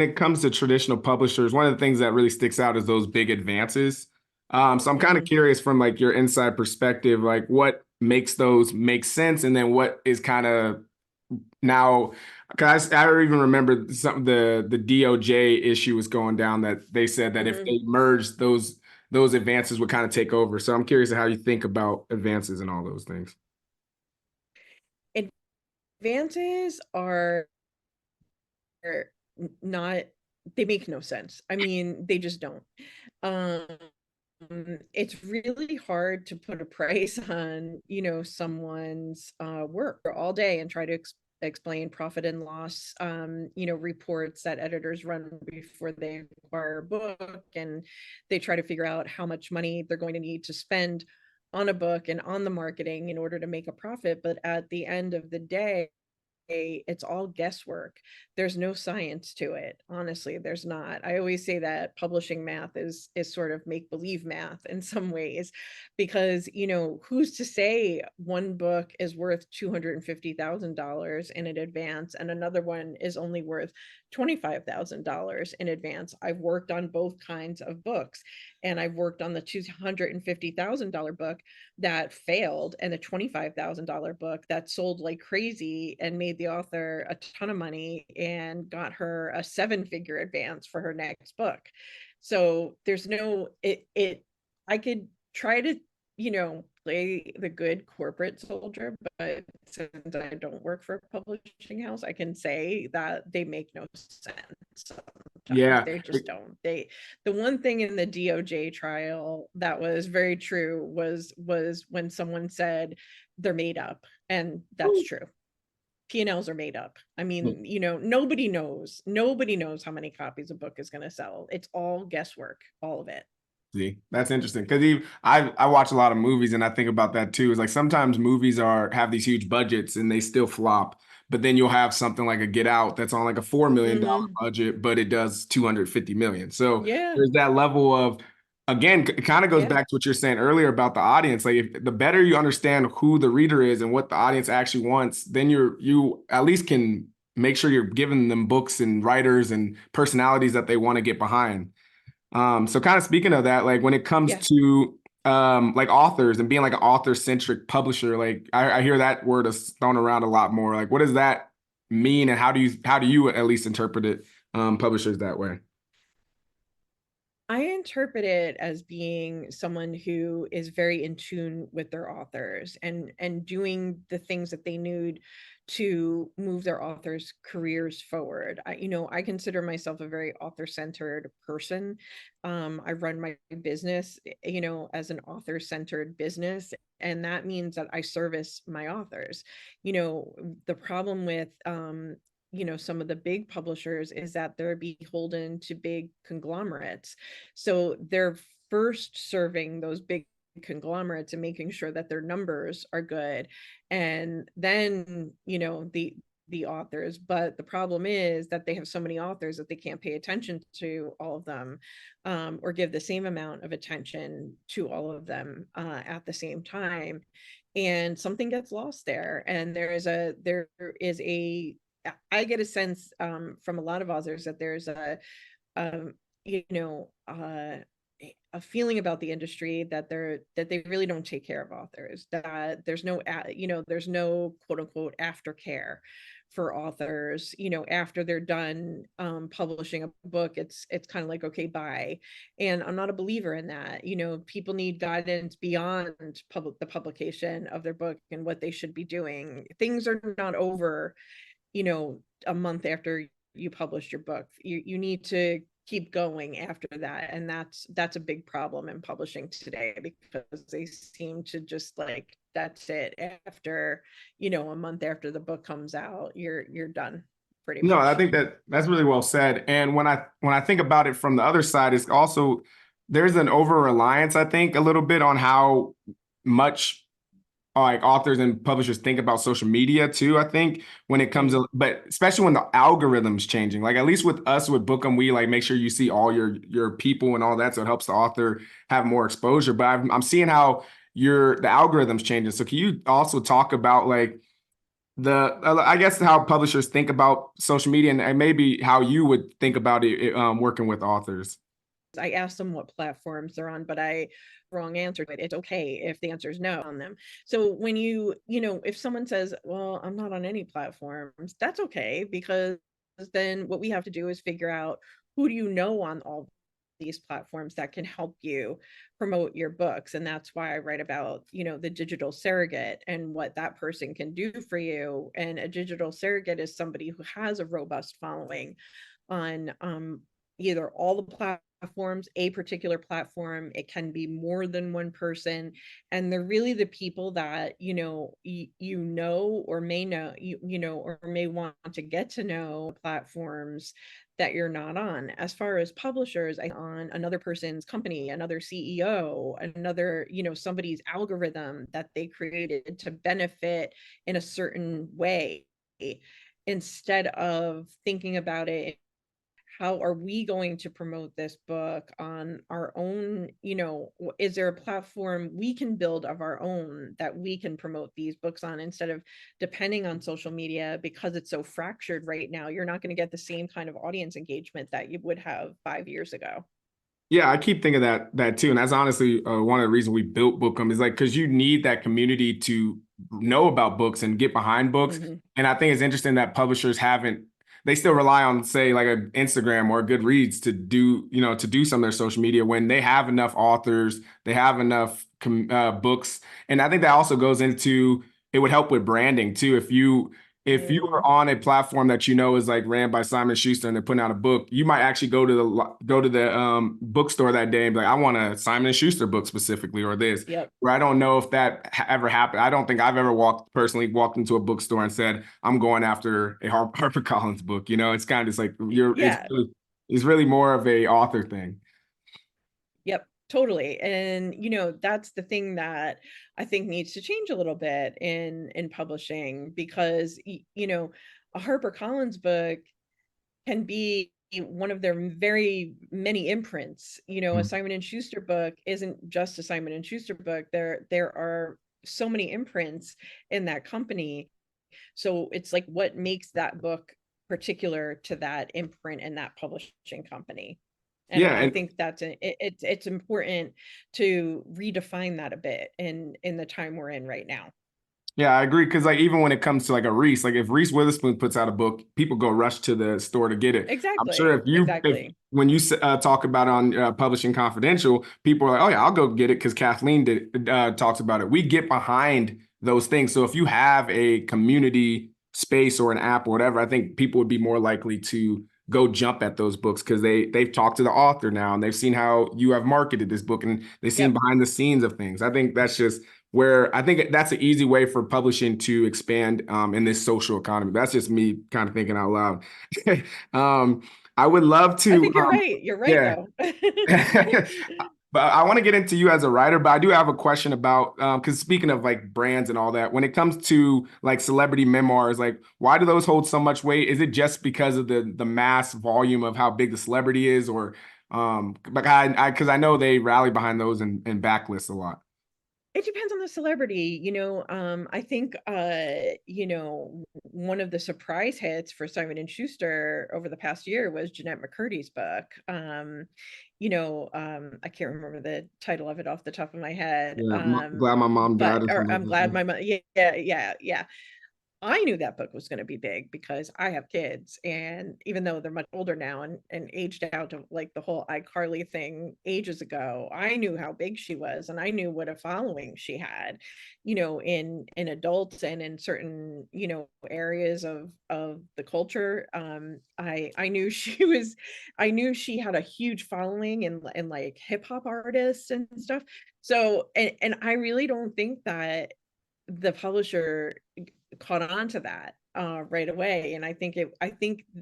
it comes to traditional publishers, one of the things that really sticks out is those big advances. So I'm kind of Mhm. curious from like your inside perspective, like what makes those make sense, and then what is kind of now, because I don't even remember some the DOJ issue was going down that they said that if Mhm. they merged those advances would kind of take over. So I'm curious how you think about advances and all those things. Advances are not, they make no sense. I mean, they just don't. Um, it's really hard to put a price on, someone's work all day and try to explain profit and loss, reports that editors run before they acquire a book, and they try to figure out how much money they're going to need to spend on a book and on the marketing in order to make a profit. But at the end of the day, it's all guesswork. There's no science to it. Honestly, there's not. I always say that publishing math is sort of make believe math in some ways, because who's to say one book is worth $250,000 in advance and another one is only worth $25,000 in advance. I've worked on both kinds of books, and I've worked on the $250,000 book that failed and a $25,000 book that sold like crazy and made the author a ton of money and got her a seven-figure advance for her next book. So there's no I could try to, play the good corporate soldier, but since I don't work for a publishing house, I can say that they make no sense sometimes. Yeah. They just don't. The one thing in the DOJ trial that was very true was when someone said they're made up, and that's true. P&Ls are made up. I mean, nobody knows how many copies a book is going to sell. It's all guesswork, all of it. See, that's interesting because I watch a lot of movies and I think about that too. It's like sometimes movies are have these huge budgets and they still flop, but then you'll have something like a Get Out that's on like a $4 million Hmm. budget, but it does 250 million. So Yeah. there's that level of, again, it kind of goes Yeah. back to what you're saying earlier about the audience. Like if the better you understand who the reader is and what the audience actually wants, then you at least can make sure you're giving them books and writers and personalities that they want to get behind. So kind of speaking of that, like when it comes Yeah. to like authors and being like an author-centric publisher, like I hear that word is thrown around a lot more. Like what does that mean and how do you at least interpret it, publishers that way? I interpret it as being someone who is very in tune with their authors and doing the things that they need to move their authors' careers forward. I consider myself a very author-centered person. I run my business, as an author-centered business, and that means that I service my authors. The problem with some of the big publishers is that they're beholden to big conglomerates, so they're first serving those big conglomerates and making sure that their numbers are good, and then the authors. But the problem is that they have so many authors that they can't pay attention to all of them, or give the same amount of attention to all of them at the same time, and something gets lost there. And there is a I get a sense from a lot of authors that there's um, you know, a feeling about the industry that they really don't take care of authors. That there's no quote unquote aftercare for authors. After they're done publishing a book, it's kind of like, okay, bye. And I'm not a believer in that. People need guidance beyond the publication of their book and what they should be doing. Things are not over a month after you published your book. You need to keep going after that, and that's a big problem in publishing today, because they seem to just like, that's it. After a month after the book comes out, you're done pretty No, I much. think that's really well said. And when I think about it from the other side, it's also there's an over reliance, I think, a little bit on how much like authors and publishers think about social media too. I think when it comes Mm. to, but especially when the algorithm's changing, like at least with us with Bookum, we like make sure you see all your people and all that, so it helps the author have more exposure. But I'm seeing how the algorithm's changing. So can you also talk about like I guess how publishers think about social media and maybe how you would think about it working with authors. I asked them what platforms they're on, but I wrong answer, but it's okay if the answer is no on them. So when if someone says, well, I'm not on any platforms, that's okay, because then what we have to do is figure out who do you know on all these platforms that can help you promote your books. And that's why I write about, the digital surrogate and what that person can do for you. And a digital surrogate is somebody who has a robust following on either all the platforms, a particular platform. It can be more than one person, and they're really the people that or may know or may want to get to know platforms that you're not on. As far as publishers, I on another person's company, another CEO, another somebody's algorithm that they created to benefit in a certain way, instead of thinking about it, how are we going to promote this book on our own? Is there a platform we can build of our own that we can promote these books on, instead of depending on social media? Because it's so fractured right now, you're not going to get the same kind of audience engagement that you would have 5 years ago. Yeah, I keep thinking that too, and that's honestly one of the reasons we built Bookum is like because you need that community to know about books and get behind books. Mm-hmm. And I think it's interesting that publishers haven't. They still rely on, say, like an Instagram or a Goodreads to do some of their social media when they have enough authors, they have enough books, and I think that also goes into it would help with branding too if you Mm-hmm. are on a platform that is like ran by Simon Schuster and they're putting out a book, you might actually go to the bookstore that day and be like, I want a Simon Schuster book specifically or this. Yep. Where I don't know if that ever happened. I don't think I've ever personally walked into a bookstore and said, I'm going after a HarperCollins book. It's kind of just like Yeah. it's really more of a author thing. Yep, totally. And that's the thing that I think needs to change a little bit in publishing, because a HarperCollins book can be one of their very many imprints. A Mm. Simon and Schuster book isn't just a Simon and Schuster book. There are so many imprints in that company. So it's like, what makes that book particular to that imprint and that publishing company? And Yeah, I and think it's important to redefine that a bit in the time we're in right now. yeah, I agree. Because like even when it comes to like a Reese, like if Reese Witherspoon puts out a book, people go rush to the store to get it. I'm sure Exactly. if Exactly. when you talk about it on Publishing Confidential, people are like, oh yeah, I'll go get it because Kathleen talks about it. We get behind those things. So if you have a community space or an app or whatever, I think people would be more likely to go jump at those books because they've talked to the author now and they've seen how you have marketed this book and they've seen Yep. behind the scenes of things. I think that's just where I think that's an easy way for publishing to expand in this social economy. That's just me kind of thinking out loud. um, I would love I to, think you're right. You're right, yeah. though. But I want to get into you as a writer, but I do have a question about because speaking of like brands and all that, when it comes to like celebrity memoirs, like why do those hold so much weight? Is it just because of the mass volume of how big the celebrity is, or like I because I know they rally behind those and backlist a lot. It depends on the celebrity. I think one of the surprise hits for Simon and Schuster over the past year was Jennette Mccurdy's book. I can't remember the title of it off the top of my head. Yeah, glad my mom died But or or something I'm like glad that. my mom, yeah. I knew that book was going to be big because I have kids, and even though they're much older now and aged out of like the whole iCarly thing ages ago, I knew how big she was, and I knew what a following she had, in adults and in certain, areas of the culture. I knew I knew she had a huge following in like hip hop artists and stuff. So, and I really don't think that the publisher caught on to that right away, and I think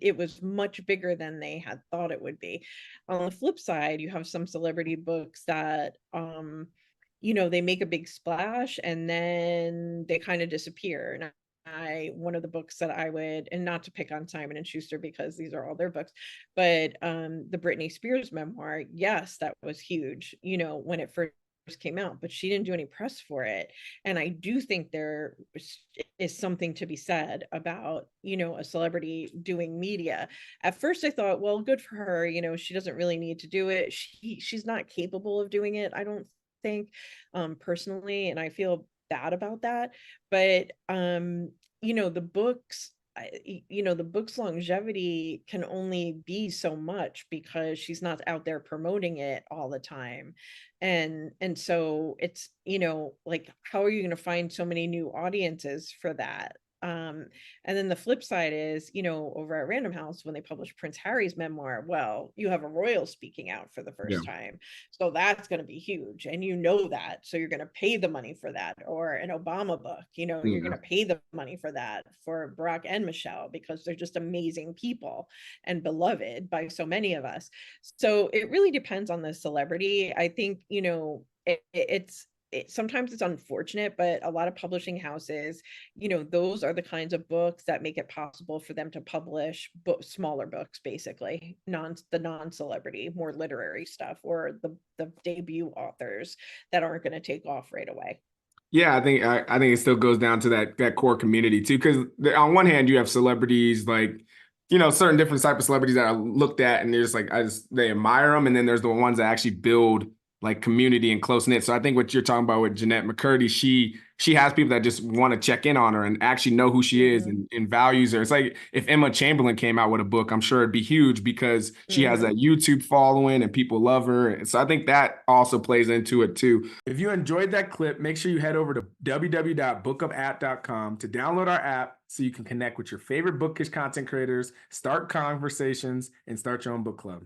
it was much bigger than they had thought it would be. On the flip side, you have some celebrity books that they make a big splash and then they kind of disappear. And I one of the books that I would, and not to pick on Simon and Schuster because these are all their books, but the Britney Spears memoir, yes, that was huge when it first came out, but she didn't do any press for it. And I do think there is something to be said about, you know, a celebrity doing media. At first I thought, well, good for her, you know, she doesn't really need to do it. She's not capable of doing it, I don't think, personally, and I feel bad about that. But you know, the books, you know, the book's longevity can only be so much because she's not out there promoting it all the time. And so it's, you know, like, how are you going to find so many new audiences for that? And then the flip side is, you know, over at Random House, when they publish Prince Harry's memoir, well, you have a royal speaking out for the Yeah. first time. So that's going to be huge. And you know that. So you're going to pay the money for that. Or an Obama book, you know, you're going Yeah. to pay the money for that for Barack and Michelle, because they're just amazing people and beloved by so many of us. So it really depends on the celebrity. I think, you know, sometimes it's unfortunate, but a lot of publishing houses, you know, those are the kinds of books that make it possible for them to publish smaller books, basically, the non-celebrity, more literary stuff, or the debut authors that aren't going to take off right away. Yeah, I think it still goes down to that core community too. Because on one hand, you have celebrities like, you know, certain different type of celebrities that are looked at and they're just like, they admire them, and then there's the ones that actually build like community and close knit. So I think what you're talking about with Jennette Mccurdy, she has people that just want to check in on her and actually know who she is, Mm-hmm. and values her. It's like if Emma Chamberlain came out with a book, I'm sure it'd be huge because she has that Mm-hmm. YouTube following and people love her. And so I think that also plays into it too. If you enjoyed that clip, make sure you head over to www.bookumapp.com to download our app so you can connect with your favorite bookish content creators, start conversations, and start your own book club.